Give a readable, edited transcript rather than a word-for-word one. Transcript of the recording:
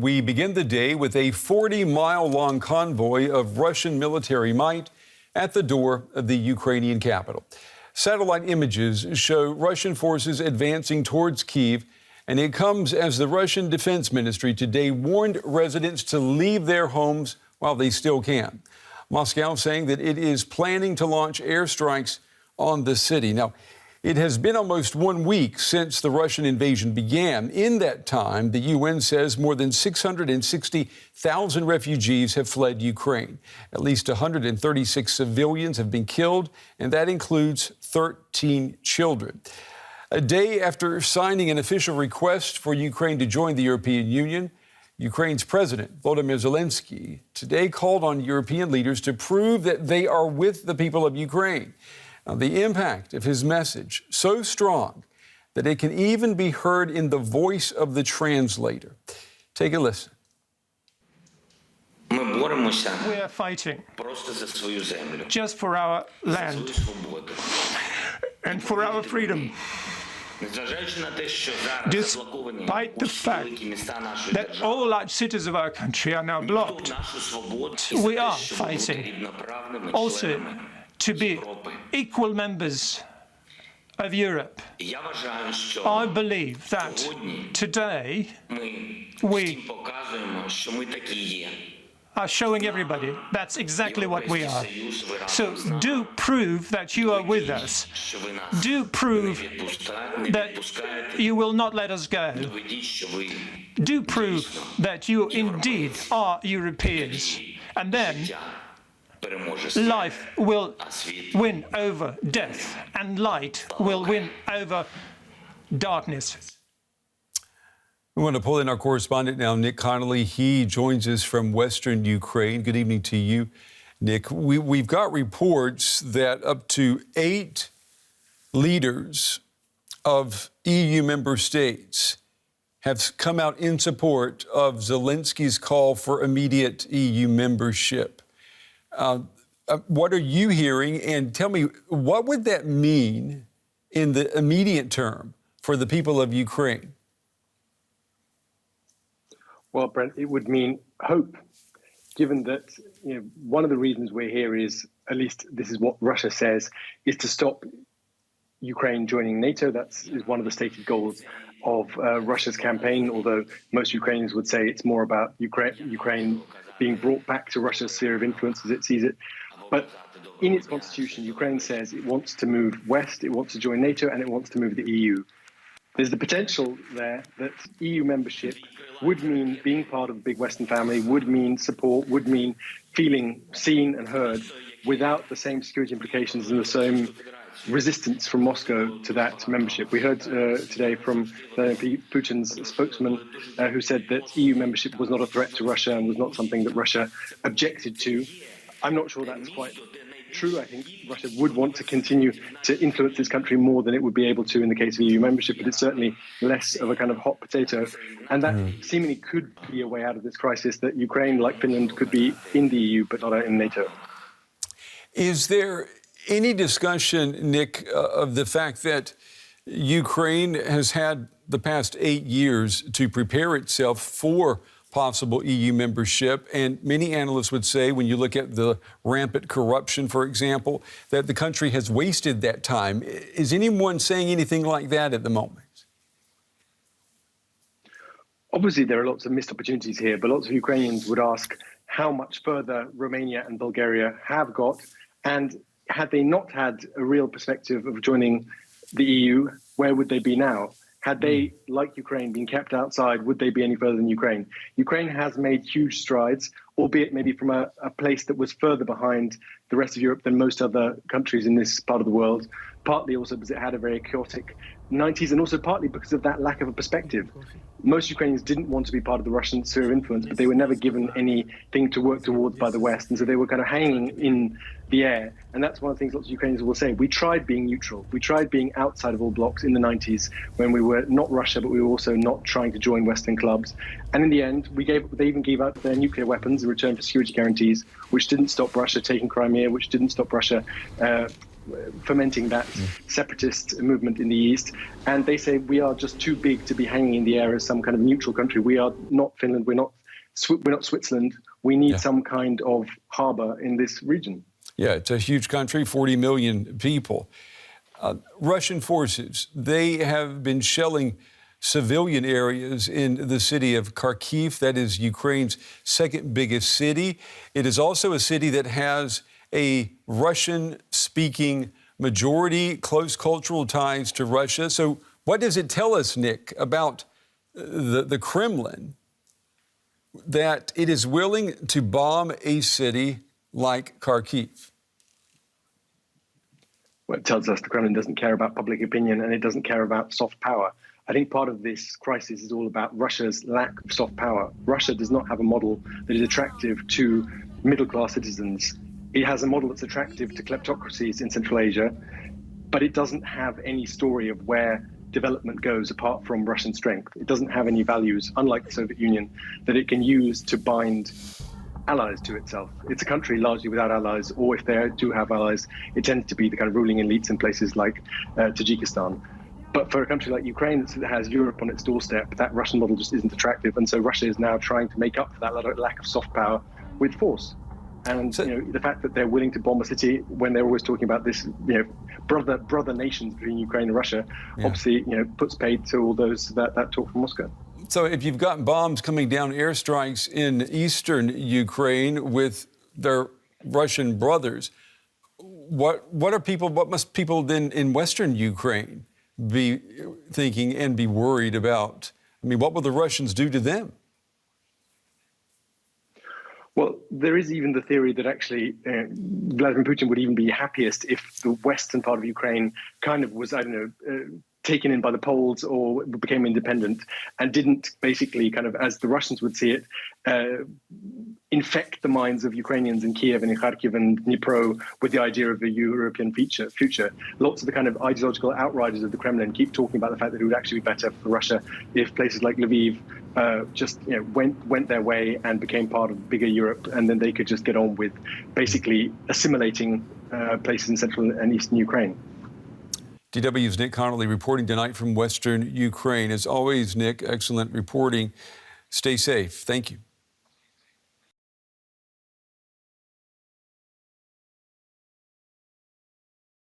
We begin the day with a 40-mile-long convoy of Russian military might at the door of the Ukrainian capital. Satellite images show Russian forces advancing towards Kyiv, and it comes as the Russian Defense Ministry today warned residents to leave their homes while they still can. Moscow saying that it is planning to launch airstrikes on the city. Now, it has been almost 1 week since the Russian invasion began. In that time, the UN says more than 660,000 refugees have fled Ukraine. At least 136 civilians have been killed, and that includes 13 children. A day after signing an official request for Ukraine to join the European Union, Ukraine's President Volodymyr Zelensky today called on European leaders to prove that they are with the people of Ukraine. Now, the impact of his message so strong that it can even be heard in the voice of the translator. Take a listen. We are fighting just for our land and for our freedom. Despite the fact that all large cities of our country are now blocked, we are fighting also to be equal members of Europe. I believe that today we are showing everybody that's exactly what we are. So do prove that you are with us. Do prove that you will not let us go. Do prove that you indeed are Europeans. And then life will win over death, and light will win over darkness. We want to pull in our correspondent now, Nick Connolly. He joins us from Western Ukraine. Good evening to you, Nick. We've got reports that up to 8 leaders of EU member states have come out in support of Zelensky's call for immediate EU membership. What are you hearing? And tell me, what would that mean in the immediate term for the people of Ukraine? Well, Brent, it would mean hope, given that one of the reasons we're here is, at least this is what Russia says, is to stop Ukraine joining NATO. That is one of the stated goals of Russia's campaign, although most Ukrainians would say it's more about Ukraine being brought back to Russia's sphere of influence as it sees it. But in its constitution, Ukraine says it wants to move west, it wants to join NATO, and it wants to move the EU. There's the potential there that EU membership would mean being part of the big Western family, would mean support, would mean feeling seen and heard without the same security implications and the same resistance from Moscow to that membership. We heard today from Putin's spokesman who said that EU membership was not a threat to Russia and was not something that Russia objected to. I'm not sure that's quite true. I think Russia would want to continue to influence this country more than it would be able to in the case of EU membership, but it's certainly less of a kind of hot potato. And that seemingly could be a way out of this crisis, that Ukraine, like Finland, could be in the EU but not in NATO. Is there any discussion, Nick, of the fact that Ukraine has had the past 8 years to prepare itself for possible EU membership? And many analysts would say, when you look at the rampant corruption, for example, that the country has wasted that time. Is anyone saying anything like that at the moment? Obviously, there are lots of missed opportunities here, but lots of Ukrainians would ask how much further Romania and Bulgaria have got, and had they not had a real perspective of joining the EU, where would they be now? Had they, like Ukraine, been kept outside, would they be any further than Ukraine? Ukraine has made huge strides, albeit maybe from a place that was further behind the rest of Europe than most other countries in this part of the world, partly also because it had a very chaotic 90s, and also partly because of that lack of a perspective. Most Ukrainians didn't want to be part of the Russian sphere of influence, but they were never given anything to work towards by the West, and so they were kind of hanging in the air. And that's one of the things lots of Ukrainians will say. We tried being neutral. We tried being outside of all blocks in the 90s when we were not Russia, but we were also not trying to join Western clubs. And in the end, they even gave up their nuclear weapons in return for security guarantees, which didn't stop Russia taking Crimea, which didn't stop Russia fermenting that separatist movement in the east. And they say we are just too big to be hanging in the air as some kind of neutral country. We are not Finland. We're not Switzerland. We need some kind of harbor in this region. Yeah, it's a huge country, 40 million people. Russian forces, they have been shelling civilian areas in the city of Kyiv. That is Ukraine's second biggest city. It is also a city that has a Russian-speaking majority, close cultural ties to Russia. So what does it tell us, Nick, about the Kremlin, that it is willing to bomb a city like Kyiv? Well, it tells us the Kremlin doesn't care about public opinion and it doesn't care about soft power. I think part of this crisis is all about Russia's lack of soft power. Russia does not have a model that is attractive to middle-class citizens. It has a model that's attractive to kleptocracies in Central Asia, but it doesn't have any story of where development goes apart from Russian strength. It doesn't have any values, unlike the Soviet Union, that it can use to bind allies to itself. It's a country largely without allies, or if they do have allies, it tends to be the kind of ruling elites in places like Tajikistan. But for a country like Ukraine that has Europe on its doorstep, that Russian model just isn't attractive. And so Russia is now trying to make up for that lack of soft power with force. And the fact that they're willing to bomb a city when they're always talking about this, brother nations between Ukraine and Russia, obviously, puts paid to all those that talk from Moscow. So if you've got bombs coming down, airstrikes in eastern Ukraine with their Russian brothers, what must people then in western Ukraine be thinking and be worried about? I mean, what will the Russians do to them? Well, there is even the theory that actually Vladimir Putin would even be happiest if the western part of Ukraine kind of was, taken in by the Poles or became independent and didn't basically kind of, as the Russians would see it, infect the minds of Ukrainians in Kyiv and in Kharkiv and Dnipro with the idea of a European future. Lots of the kind of ideological outriders of the Kremlin keep talking about the fact that it would actually be better for Russia if places like Lviv just went their way and became part of bigger Europe, and then they could just get on with basically assimilating places in central and eastern Ukraine. DW's Nick Connolly reporting tonight from western Ukraine. As always, Nick, excellent reporting. Stay safe. Thank you.